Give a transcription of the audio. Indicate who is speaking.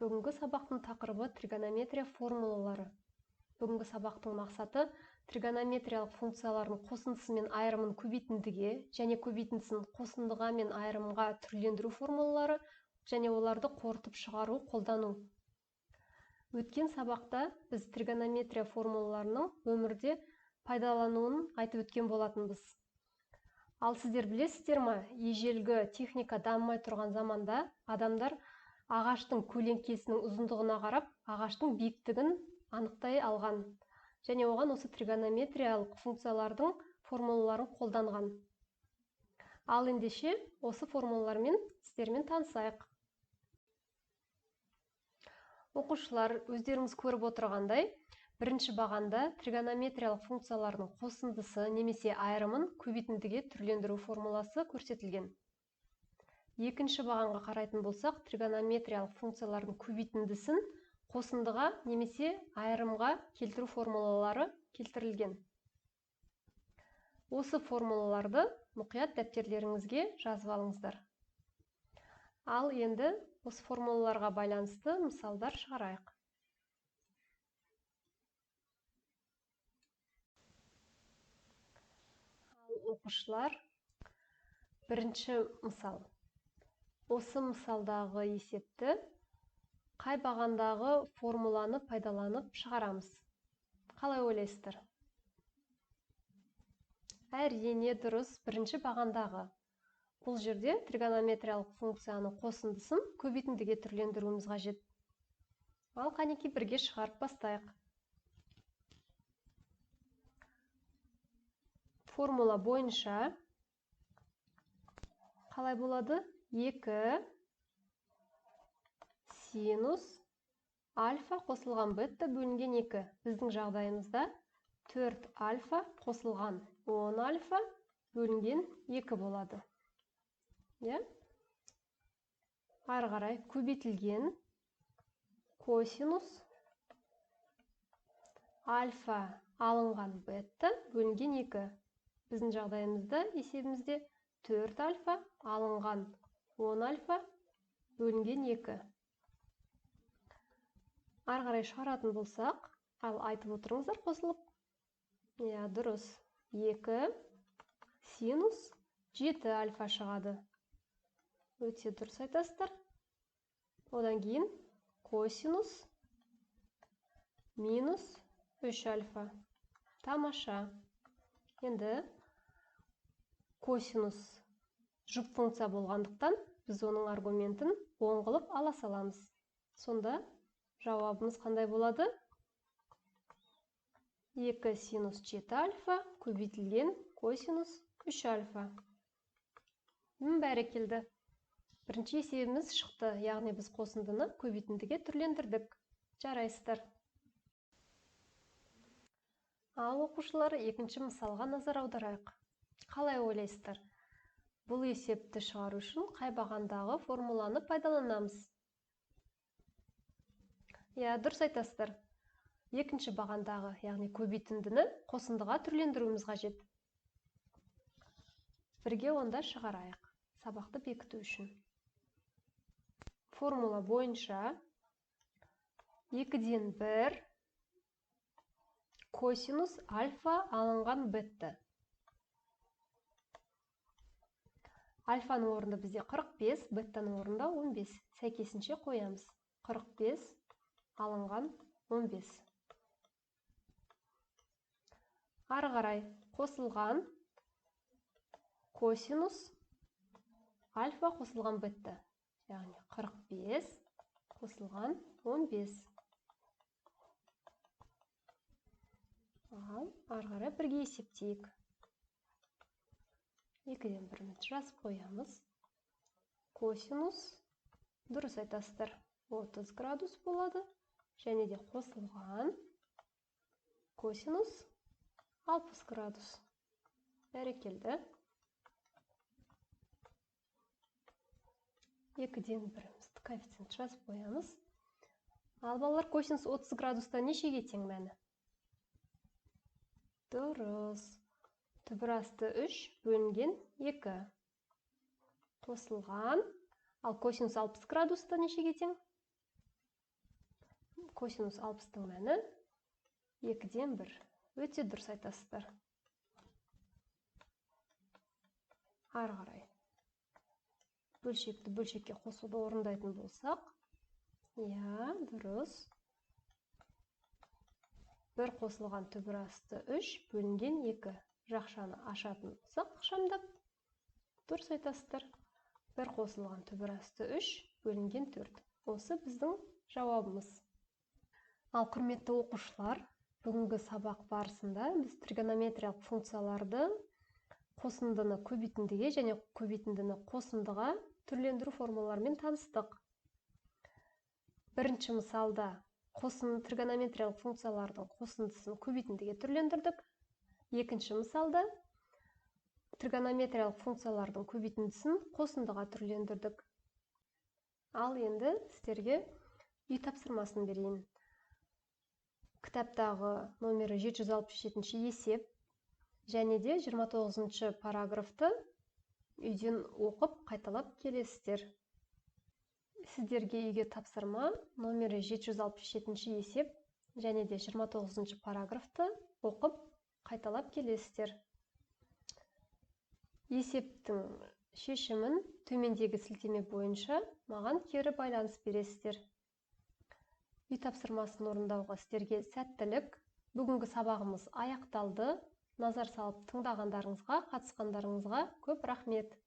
Speaker 1: Бүгінгі сабақтың тақырыбы тригонометрия формулалары. Бүгінгі сабақтың мақсаты тригонометриялық функциялардың қосындысы мен айырымын көбейтіндіге және көбейтіндісін қосындыға мен айырымға түрлендіру формулалары және оларды қорытып шығару қолдану. Өткен сабақта біз тригонометрия формулаларының өмірде пайдалануын айтып өткен болатынбыз. Ал сіздер білесіздер ме, ежелгі техника дамымай тұрған заманда адамдар ағаштың көлеңкесінің ұзындығына қарап, ағаштың биіктігін анықтай алған және оған осы тригонометриялық функциялардың формулаларын қолданған. Ал ендеше осы формулалармен сіздермен танысайық. Оқушылар, өздеріңіз көріп отырғандай, бірінші бағанда тригонометриялық функциялардың қосындысы немесе айырымын көбейтіндіге түрлендіру формуласы көрсетілген. Екінші бағанға қарайтын болсақ, тригонометриялық функциялардың көбейтіндісін қосындыға немесе айырымға келтіру формулалары келтірілген. Осы формулаларды мұқият дәптерлеріңізге жазып алыңыздар. Ал енді осы формулаларға байланысты мысалдар шығарайық. Оқушылар, бірінші мысал. Осы мысалдағы есепті қай бағандағы формуланы пайдаланып шығарамыз? Қалай ойлайсыздар? Әрине дұрыс, бірінші бағандағы. Бұл жерде тригонометриялық функцияны қосындысын көбейтіндіге түрлендіруіміз қажет. Ал қанекей бірге шығарып бастайық. Формула бойынша қалай болады? 2 синус альфа қосылған бетта бөлінген 2. Біздің жағдайымызда 4 альфа қосылған 10 альфа бөлінген 2 болады. Ары қарай көбейтілген косинус альфа алынған бетта бөлінген 2. Біздің жағдайымызда есебімізде 4 альфа алынған 10 альфа бөлінген 2. Ары қарай шығаратын болсақ, ал айтып отырыңыздар қосылып. Дұрыс. 2 синус 7 альфа шығады. Өте дұрыс айтасыздар. Одан кейін косинус минус 3 альфа. Тамаша. Енді косинус жұп функция болғандықтан, біз оның аргументін оң қылып ала саламыз. Сонда жауабымыз қандай болады? 2 синус 7 альфа көбейтілген косинус 3 альфа. Бәрекелді. Бірінші есебіміз шықты, яғни біз қосындыны көбейтіндіге түрлендірдік. Жарайсыздар. Ал оқушылар, екінші мысалға назар аударайық. Қалай ойлайсыздар? Бұл есепті шығару үшін қай бағандағы формуланы пайдаланамыз? Дұрыс айтасыздар. Екінші бағандағы, яғни көбейтіндіні қосындыға түрлендіруіміз қажет. Бірге онда шығарайық, сабақты бекіту үшін. Формула бойынша 2-ден 1 косинус альфа алынған бетта. Альфаның орнында бізде 45, беттаның орнында 15. Сәйкесінше қоямыз. 45 алынған 15. Ары қарай қосылған косинус альфа қосылған бетта. Яғни 45 қосылған 15. Ал ары қарай бірге есептейік. 2-ден 1 жазып қоямыз. Косинус, дұрыс айтасыздар, 30 градус болады. Және де қосылған косинус 60 градус. Бәрекелді. 2-ден 1 коэффициент жазып қоямыз. Ал балалар, косинус 30 градуста нешеге тең мәні? Дұрыс. Түбір асты 3 бөлінген 2. Қосылған. Ал косинус 60 градуста нешеге тең? Косинус 60-тың мәні 2-ден 1. Өте дұрыс айтасыздар. Ары қарай. Бөлшекті бөлшекке қосуды орындайтын болсақ, дұрыс. 1 қосылған түбір асты 3 бөлінген 2. Жақшаны ашатын болсақ, ықшамдап. Дұрыс айтасыздар. 1 қосылған түбір асты 3 бөлінген 4. Осы біздің жауабымыз. Ал құрметті оқушылар, бүгінгі сабақ барысында біз тригонометриялық функцияларды қосындыны көбейтіндіге және көбейтіндіні қосындыға түрлендіру формулаларымен таныстық. Бірінші мысалда тригонометриялық функциялардың қосындысын көбейтіндіге түрлендірдік. Екінші мысалда тригонометриялық функциялардың көбейтіндісін қосындыға түрлендірдік. Ал енді сіздерге үй тапсырмасын берейін. Кітаптағы номері 767 есеп және де 29 параграфты үйден оқып қайталап келесіздер. Сіздерге үйге тапсырма номері 767 есеп және де 29 параграфты оқып қайталап келесіздер. Есептің шешімін төмендегі сілтеме бойынша маған кері байланыс бересіздер. Үй тапсырмасын орындауға сіздерге сәттілік. Бүгінгі сабағымыз аяқталды. Назар салып тыңдағандарыңызға, қатысқандарыңызға көп рахмет.